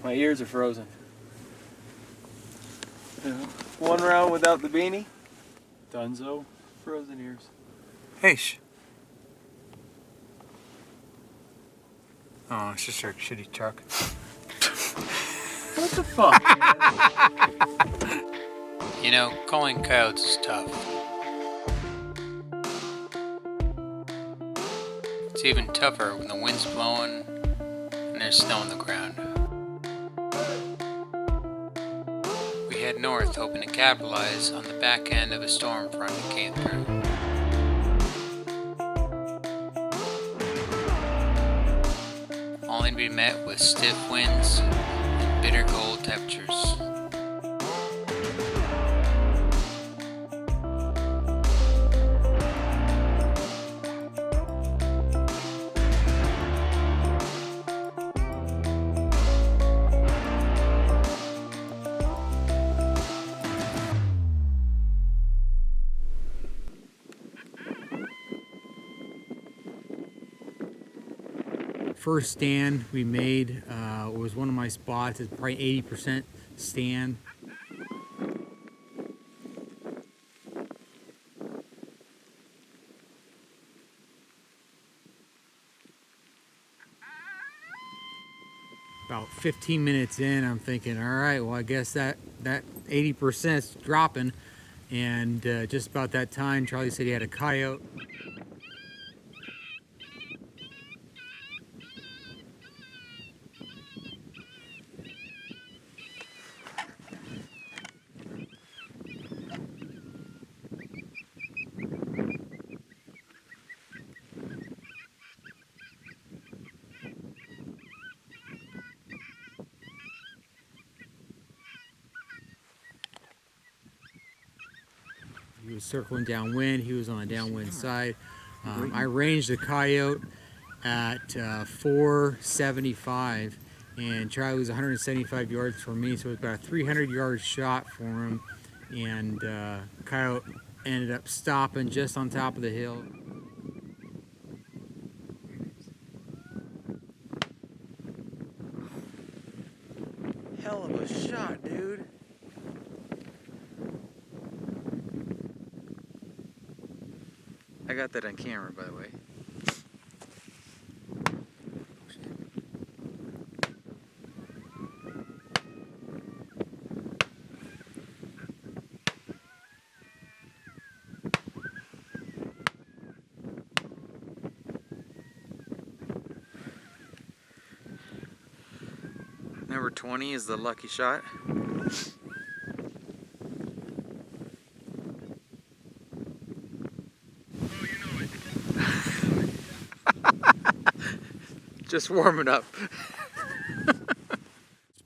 My ears are frozen. One round without the beanie. Dunzo. Frozen ears. Hey, oh, it's just our shitty truck. What the fuck? You know, calling coyotes is tough. It's even tougher when the wind's blowing and there's snow on the ground. We head north hoping to capitalize on the back end of a storm front that came through. Only to be met with stiff winds and bitter cold temperatures. First stand we made was one of my spots. It's probably 80% stand. About 15 minutes in, I'm thinking, all right, well, I guess that 80% is dropping. And just about that time, Charlie said he had a coyote. He was circling downwind. He was on the downwind side. I ranged the coyote at 475, and Charlie was 175 yards from me, so it was about a 300-yard shot for him. And coyote ended up stopping just on top of the hill. Hell of a shot, dude. I got that on camera, by the way. Number 20 is the lucky shot. Just warming up.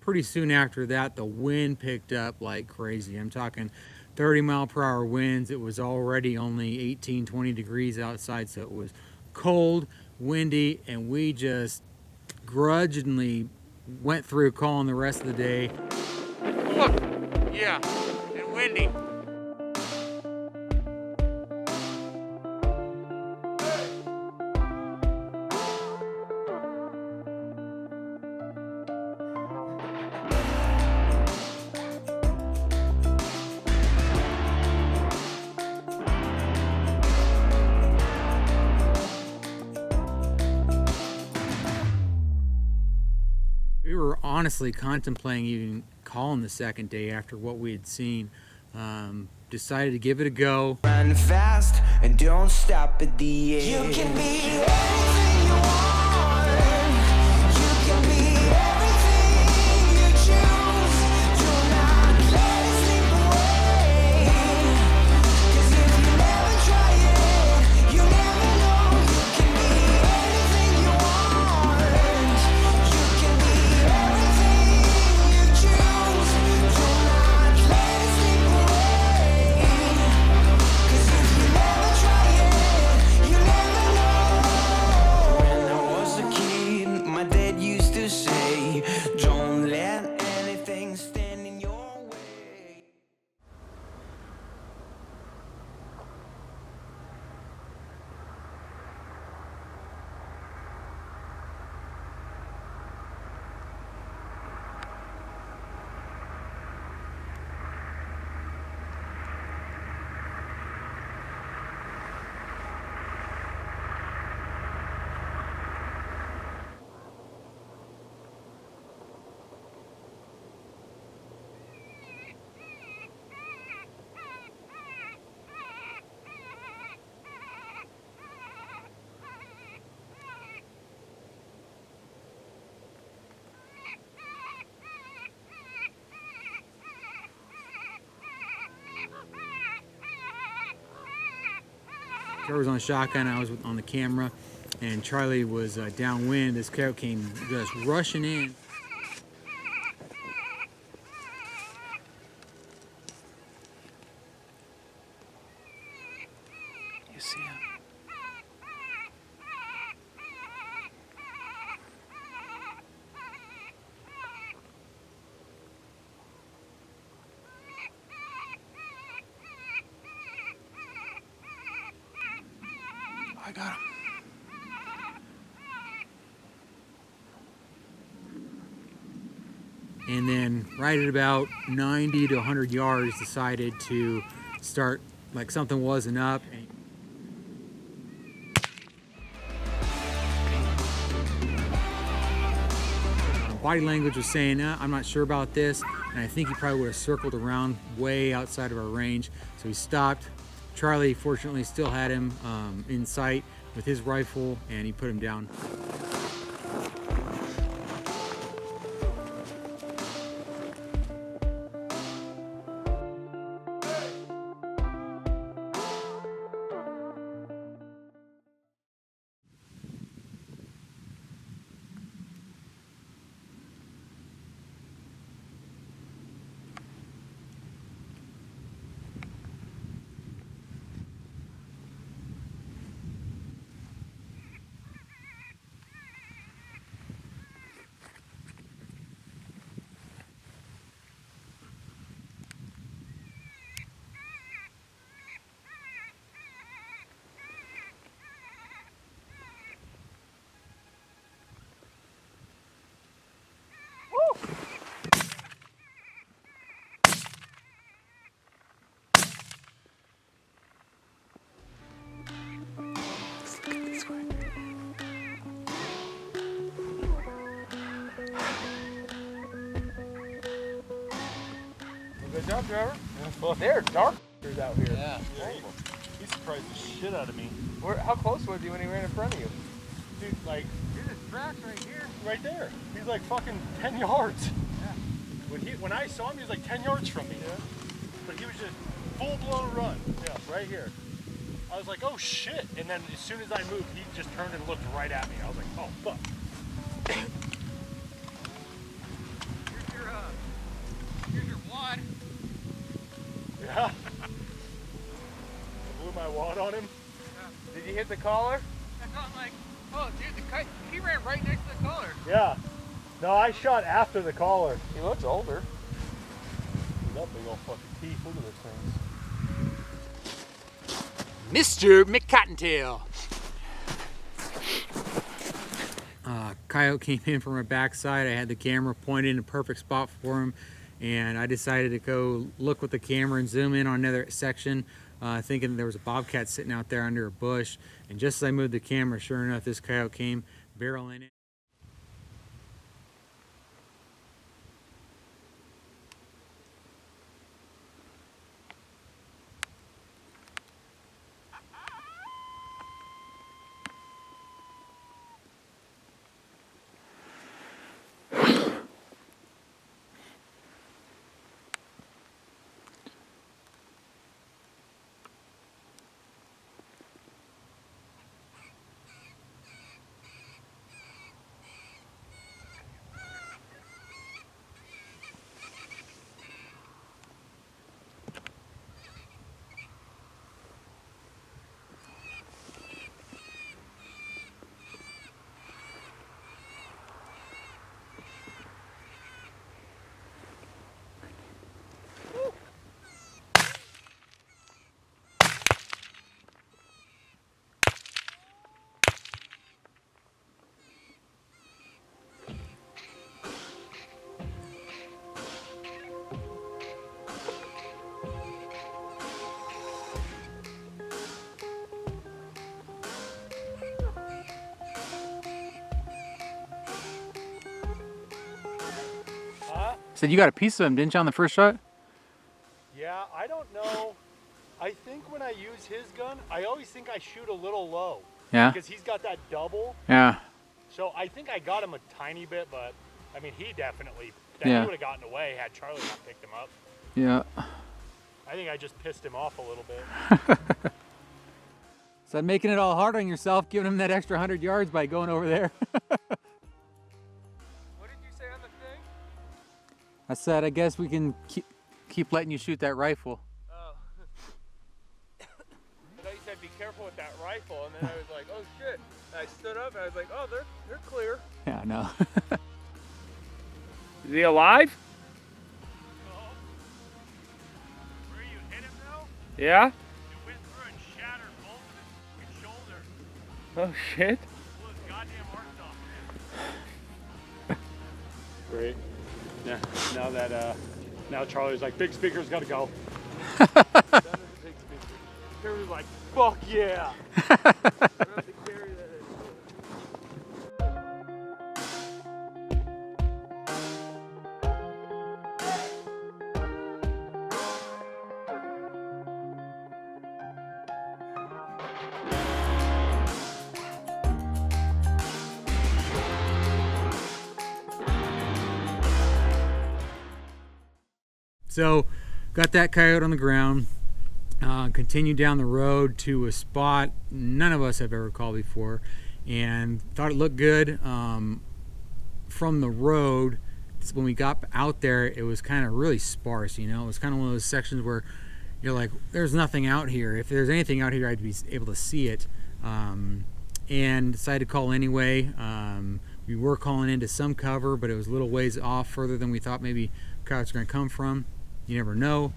Pretty soon after that, the wind picked up like crazy. I'm talking 30-mile-per-hour winds. It was already only 18, 20 degrees outside, so it was cold, windy, and we just grudgingly went through calling the rest of the day. Look, yeah, and windy. We were honestly contemplating even calling the second day after what we had seen. Decided to give it a go. Run fast and don't stop at the end. You can be anything you want. You can be everything you choose. Do not let it slip away. 'Cause if you never try it, you never know. You can be anything you want. You can be everything you choose. Do not let it slip away. 'Cause if you never try it, you never know. When I was a kid, my dad used to say, don't let anything stand in your way. Trevor was on shotgun, I was on the camera, and Charlie was downwind. This coyote came just rushing in. You see him? I got him. And then right at about 90 to 100 yards decided to start, like something wasn't up. Body language was saying, I'm not sure about this, and I think he probably would have circled around way outside of our range. So he stopped. Charlie fortunately still had him in sight with his rifle, and he put him down. Good job, Trevor. Well, they're dark out here. Yeah. He surprised the shit out of me. How close was he when he ran in front of you? Dude, like, Here's his tracks right here. right there. He's like fucking 10 yards. Yeah. When I saw him, he was like 10 yards from me. Yeah. But he was just full-blown run. Yeah, right here. I was like, oh shit. And then as soon as I moved, he just turned and looked right at me. I was like, oh fuck. Here's your wad. Yeah. I blew my wad on him. Did you hit the collar? I thought like, oh dude, he ran right next to the collar. Yeah. No, I shot after the collar. He looks older. That big old fucking teeth. Look at those things. Mr. McCottontail. Coyote came in from my backside. I had the camera pointed in a perfect spot for him, and I decided to go look with the camera and zoom in on another section, thinking there was a bobcat sitting out there under a bush. And just as I moved the camera, sure enough, this coyote came barreling in. Said you got a piece of him, didn't you, on the first shot? Yeah, I don't know. I think when I use his gun, I always think I shoot a little low. Yeah. Because he's got that double. Yeah. So I think I got him a tiny bit, but I mean, he definitely, Yeah. he would have gotten away had Charlie not picked him up. Yeah. I think I just pissed him off a little bit. So I'm making it all hard on yourself, giving him that extra 100 yards by going over there. What did you say on the thing? I said, I guess we can keep letting you shoot that rifle. Oh. I thought you said be careful with that rifle, and then I was like, oh shit. And I stood up and I was like, oh, they're clear. Yeah, I know. Is he alive? No. Where you hit him though? Yeah? It went through and shattered both of his shoulder. Oh shit. Blew his goddamn arms off. Great. Yeah. Now Charlie's like, big speaker's got to go. Everybody's like, fuck yeah. I don't have to carry that anymore. So, got that coyote on the ground. Continued down the road to a spot none of us have ever called before, and thought it looked good. From the road, when we got out there, it was kind of really sparse. You know, it was kind of one of those sections where you're like, "There's nothing out here. If there's anything out here, I'd be able to see it." And decided to call anyway. We were calling into some cover, but it was a little ways off, further than we thought maybe coyotes were going to come from. You never know.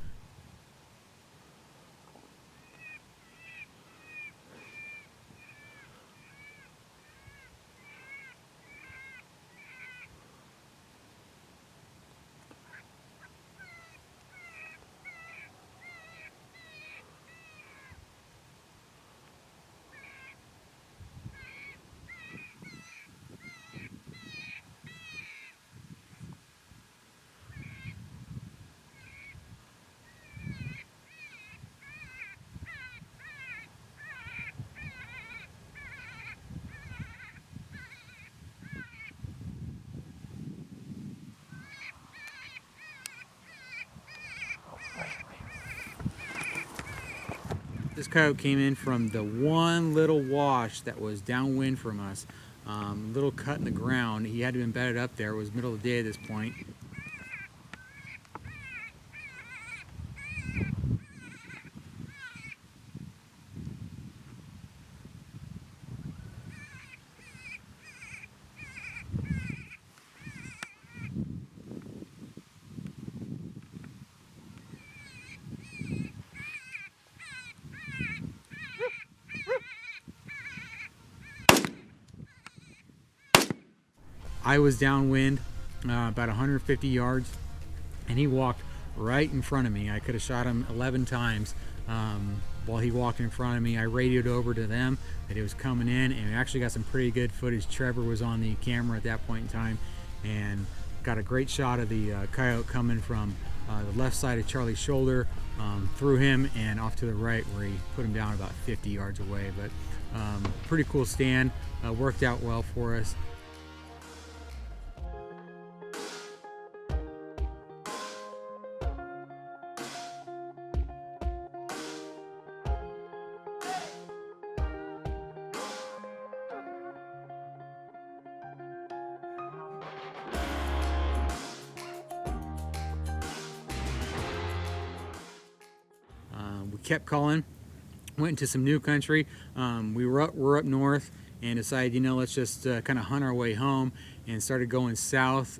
This coyote came in from the one little wash that was downwind from us. Little cut in the ground. He had to have been bedded up there. It was middle of the day at this point. I was downwind about 150 yards, and he walked right in front of me. I could have shot him 11 times while he walked in front of me. I radioed over to them that he was coming in, and we actually got some pretty good footage. Trevor was on the camera at that point in time, and got a great shot of the coyote coming from the left side of Charlie's shoulder, through him and off to the right, where he put him down about 50 yards away. But pretty cool stand, worked out well for us. We kept calling, went into some new country. We're up north and decided, you know, let's just kind of hunt our way home, and started going south.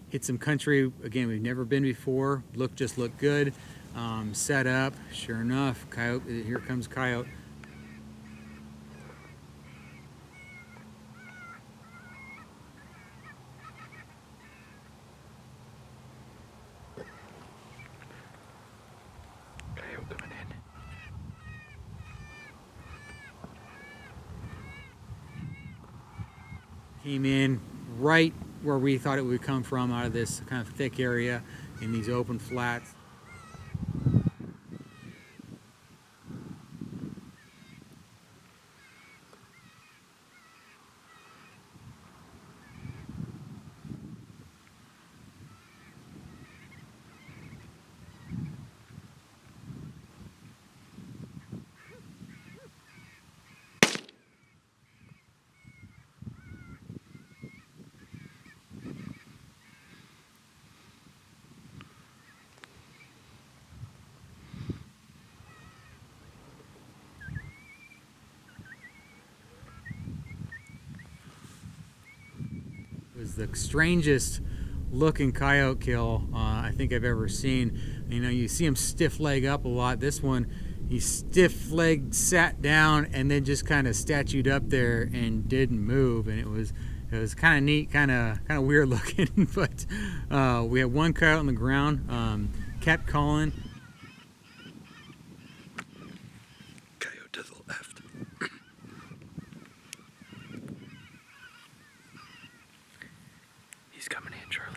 Hit some country again we've never been before. Looked good. Set up. Sure enough, coyote. Here comes coyote. Came in right where we thought it would come from, out of this kind of thick area in these open flats. was the strangest looking coyote kill I think I've ever seen. You know, you see him stiff leg up a lot. This one, he stiff legged, sat down, and then just kind of statued up there and didn't move. And it was kind of neat, kind of weird looking. But we had one coyote on the ground, kept calling. Coyote to the left. He's coming in, Charlie.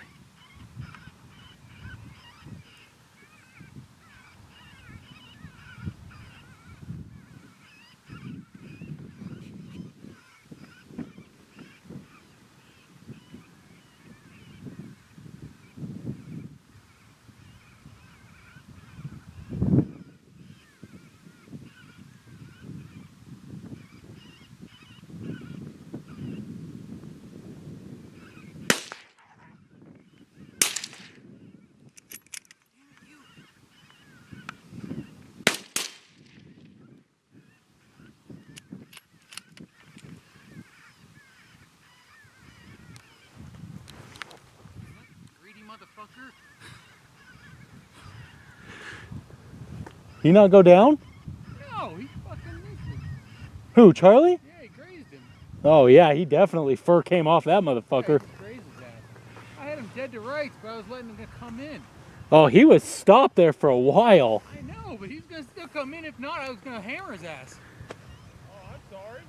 Greedy motherfucker. He not go down? No, he fucking missed me. Who, Charlie? Yeah, he grazed him. Oh yeah, he definitely fur came off that motherfucker. Yeah, he grazed his ass. I had him dead to rights, but I was letting him come in. Oh, he was stopped there for a while. I know, but he's gonna still come in. If not, I was gonna hammer his ass. Oh, I'm sorry.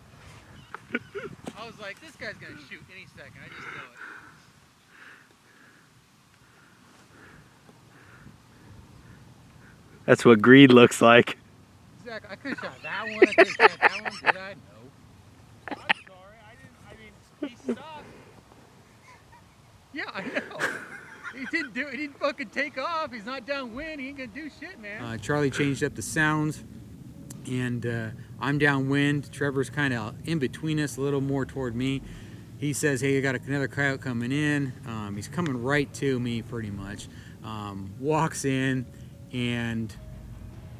I was like, this guy's gonna shoot any second. I just know it. That's what greed looks like. Exactly. I could have shot that one. I could have shot that one. Did I? No. I'm sorry. I mean, he stopped. Yeah, I know. He didn't do it. He didn't fucking take off. He's not downwind. He ain't gonna do shit, man. Charlie changed up the sounds, and I'm downwind. Trevor's kind of in between us, a little more toward me. He says, "Hey, I got another coyote coming in." He's coming right to me, pretty much. Walks in, and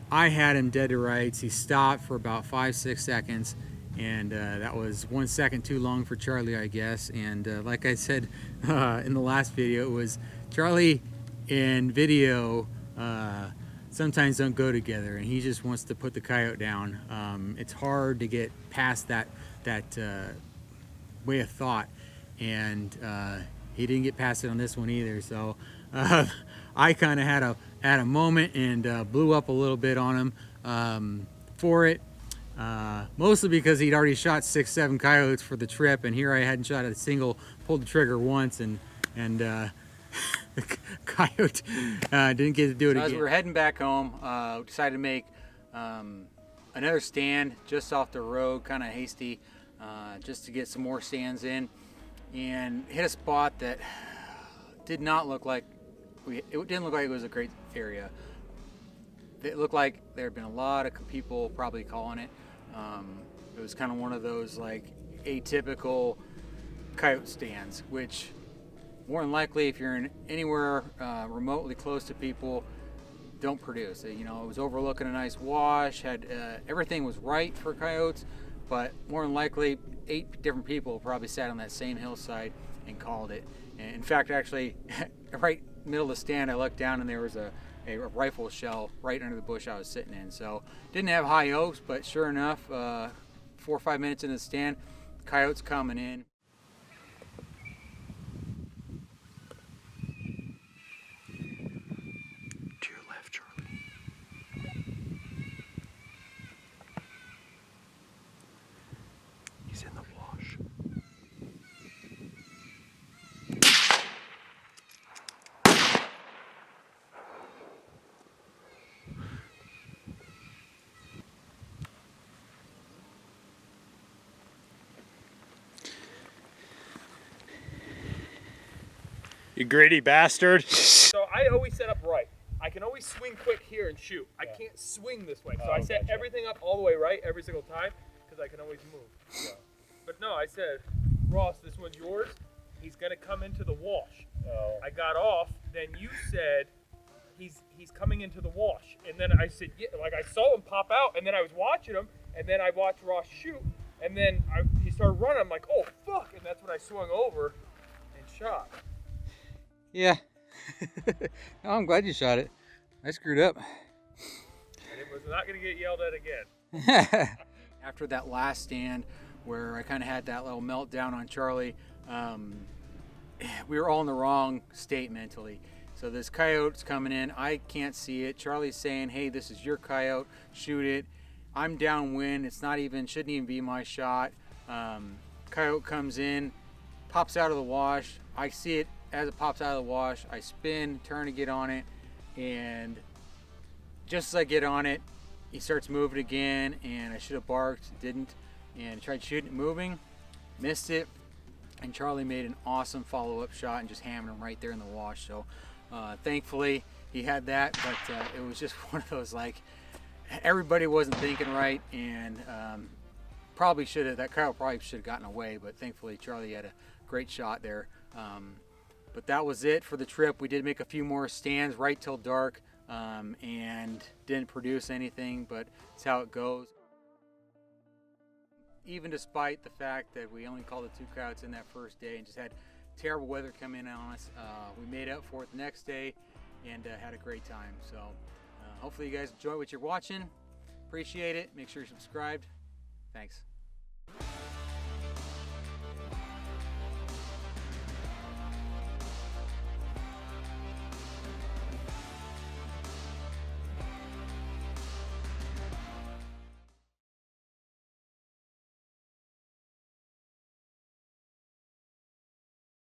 I had him dead to rights. He stopped for about 5-6 seconds, and that was 1 second too long for Charlie, I guess. And like I said in the last video, it was Charlie and video sometimes don't go together, and he just wants to put the coyote down. It's hard to get past that way of thought, and he didn't get past it on this one either. So I kind of had a moment and blew up a little bit on him for it. Mostly because he'd already shot 6-7 coyotes for the trip, and here I hadn't shot a single, pulled the trigger once, and the coyote didn't get to do it again. As we were heading back home, we decided to make another stand just off the road, kind of hasty, just to get some more stands in, and hit a spot that did not look like it didn't look like it was a great area. It looked like there had been a lot of people probably calling it. It was kind of one of those like atypical coyote stands, which more than likely, if you're in anywhere remotely close to people, don't produce. You know, it was overlooking a nice wash, had everything was right for coyotes, but more than likely 8 different people probably sat on that same hillside and called it. And in fact, actually, right middle of the stand, I looked down and there was a rifle shell right under the bush I was sitting in. So didn't have high oaks, but sure enough, 4 or 5 minutes in the stand, coyotes coming in. To your left, Charlie. He's in the wash. You greedy bastard. So I always set up right. I can always swing quick here and shoot. I can't swing this way. So I set everything up all the way right every single time because I can always move. So. But no, I said, Ross, this one's yours. He's going to come into the wash. Oh. I got off. Then you said, he's coming into the wash. And then I said, yeah, like I saw him pop out. And then I was watching him. And then I watched Ross shoot. And then he started running. I'm like, oh, fuck. And that's when I swung over and shot. Yeah. No, I'm glad you shot it. I screwed up. And it was not going to get yelled at again. After that last stand where I kind of had that little meltdown on Charlie, we were all in the wrong state mentally. So this coyote's coming in. I can't see it. Charlie's saying, hey, this is your coyote. Shoot it. I'm downwind. It's not even, shouldn't even be my shot. Coyote comes in, pops out of the wash. I see it as it pops out of the wash. I spin, turn to get on it. And just as I get on it, he starts moving again. And I should have barked, didn't. And tried shooting it moving, missed it. And Charlie made an awesome follow-up shot and just hammered him right there in the wash. So thankfully he had that, but it was just one of those, like, everybody wasn't thinking right, and probably should have, that coyote probably should have gotten away, but thankfully Charlie had a great shot there. But that was it for the trip. We did make a few more stands right till dark, and didn't produce anything, but it's how it goes. Even despite the fact that we only called the 2 coyotes in that first day and just had terrible weather come in on us, we made up for it the next day and had a great time. So hopefully you guys enjoy what you're watching. Appreciate it. Make sure you're subscribed. Thanks.